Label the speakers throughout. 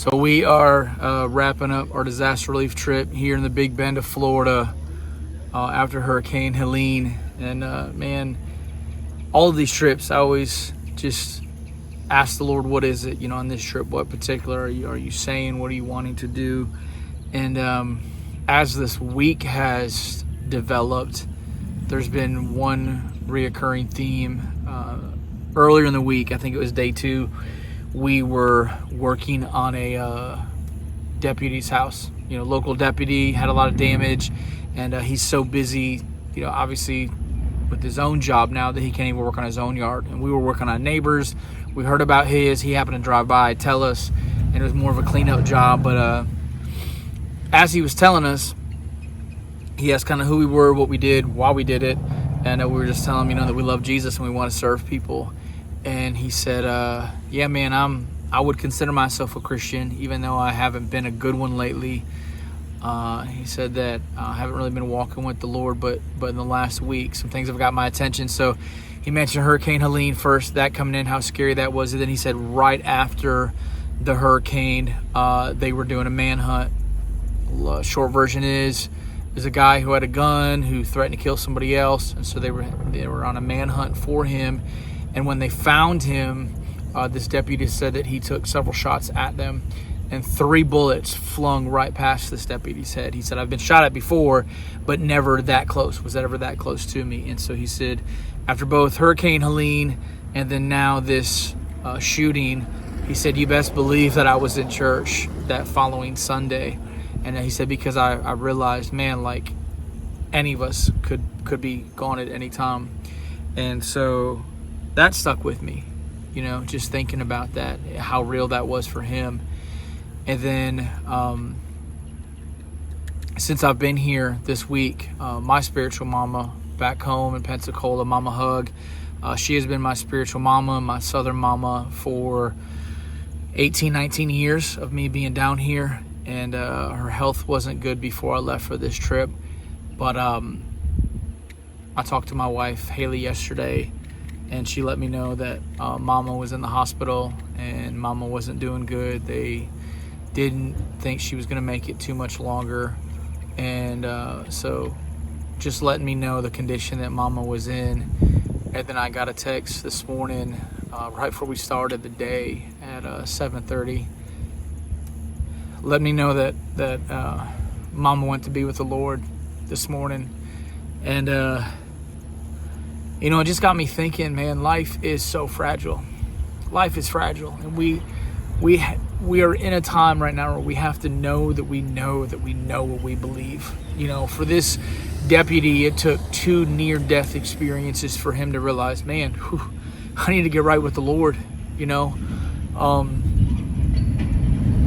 Speaker 1: So we are wrapping up our disaster relief trip here in the Big Bend of Florida after Hurricane Helene. And man, all of these trips, I always just ask the Lord, what is it, on this trip? What particular are you saying? What are you wanting to do? And as this week has developed, there's been one reoccurring theme. Earlier in the week, I think it was day 2, we were working on a deputy's house. Local deputy had a lot of damage, and he's so busy, obviously with his own job now, that he can't even work on his own yard. And we were working on neighbors. We heard about his. He happened to drive by, tell us, and it was more of a cleanup job. But as he was telling us, he asked kind of who we were, what we did, why we did it, and we were just telling him, that we love Jesus and we want to serve people. And he said, yeah, man, I would consider myself a Christian, even though I haven't been a good one lately. He said that I haven't really been walking with the Lord, but in the last week, some things have got my attention. So he mentioned Hurricane Helene first, that coming in, how scary that was. And then he said right after the hurricane, they were doing a manhunt. Short version is, there's a guy who had a gun who threatened to kill somebody else. And so they were on a manhunt for him. And when they found him, this deputy said that he took several shots at them, and 3 bullets flung right past this deputy's head. He said, I've been shot at before, but never that close. Was that ever that close to me? And so he said, after both Hurricane Helene and then now this shooting, he said, you best believe that I was in church that following Sunday. And he said, because I realized, man, like any of us could be gone at any time. And so that stuck with me, just thinking about that, how real that was for him. And then since I've been here this week, my spiritual mama back home in Pensacola, Mama Hug, she has been my spiritual mama, my southern mama, for 18, 19 years of me being down here. And her health wasn't good before I left for this trip. But I talked to my wife, Haley, yesterday, and she let me know that Mama was in the hospital and Mama wasn't doing good. They didn't think she was going to make it too much longer. And so just letting me know the condition that Mama was in. And then I got a text this morning right before we started the day at 7:30. Let me know that Mama went to be with the Lord this morning. And it just got me thinking, man, life is so fragile. Life is fragile. And we are in a time right now where we have to know that we know what we believe. For this deputy, it took 2 near-death experiences for him to realize, man, I need to get right with the Lord,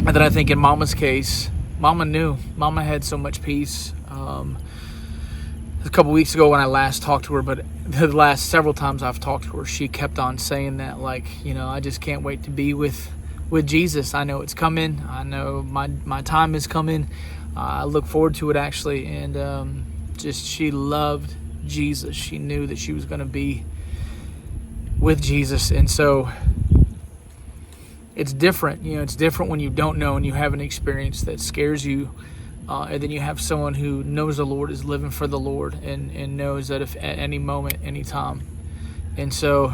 Speaker 1: And then I think in Mama's case, Mama knew. Mama had so much peace. A couple weeks ago when I last talked to her, but the last several times I've talked to her, she kept on saying that, like, I just can't wait to be with Jesus. I know it's coming. I know my time is coming. I look forward to it, actually. And she loved Jesus. She knew that she was going to be with Jesus. And so it's different. It's different when you don't know and you have an experience that scares you. And then you have someone who knows the Lord, is living for the Lord, and knows that if at any moment, any time. And so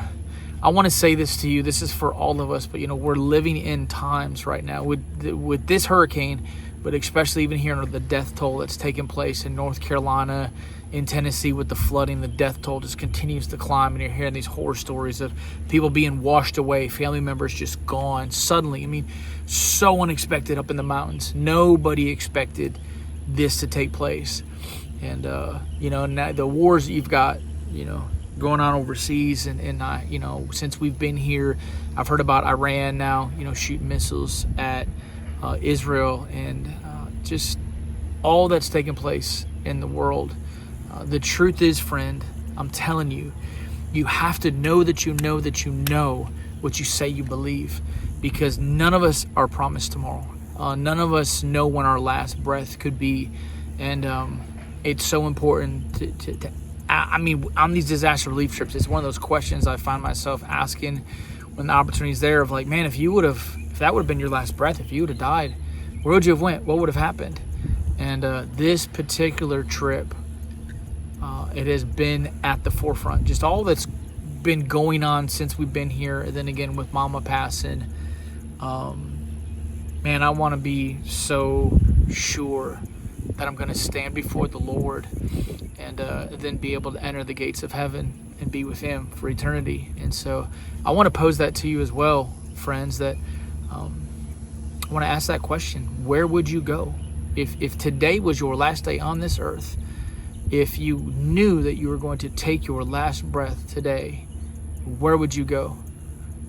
Speaker 1: I want to say this to you. This is for all of us, but we're living in times right now with this hurricane, but especially even here the death toll that's taking place in North Carolina, in Tennessee with the flooding. The death toll just continues to climb, and you're hearing these horror stories of people being washed away, family members just gone suddenly. So unexpected up in the mountains. Nobody expected this to take place. And now the wars that you've got, going on overseas, and since we've been here, I've heard about Iran now, shooting missiles at Israel, and just all that's taking place in the world. The truth is, friend, I'm telling you, you have to know that you know that you know what you say you believe, because none of us are promised tomorrow. None of us know when our last breath could be. And it's so important to on these disaster relief trips, it's one of those questions I find myself asking when the opportunity's there, of like, man, if you would have that would have been your last breath, if you would have died, where would you have went? What would have happened? And this particular trip, it has been at the forefront. Just all that's been going on since we've been here. And then again with Mama passing, man, I want to be so sure that I'm going to stand before the Lord and then be able to enter the gates of heaven and be with Him for eternity. And so I want to pose that to you as well, friends, that I want to ask that question. Where would you go? If today was your last day on this earth, if you knew that you were going to take your last breath today, where would you go?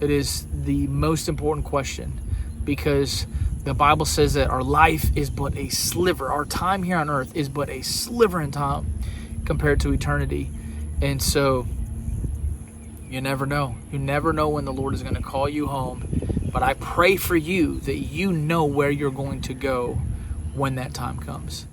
Speaker 1: It is the most important question, because the Bible says that our life is but a sliver. Our time here on earth is but a sliver in time compared to eternity. And so you never know. You never know when the Lord is going to call you home. But I pray for you that you know where you're going to go when that time comes.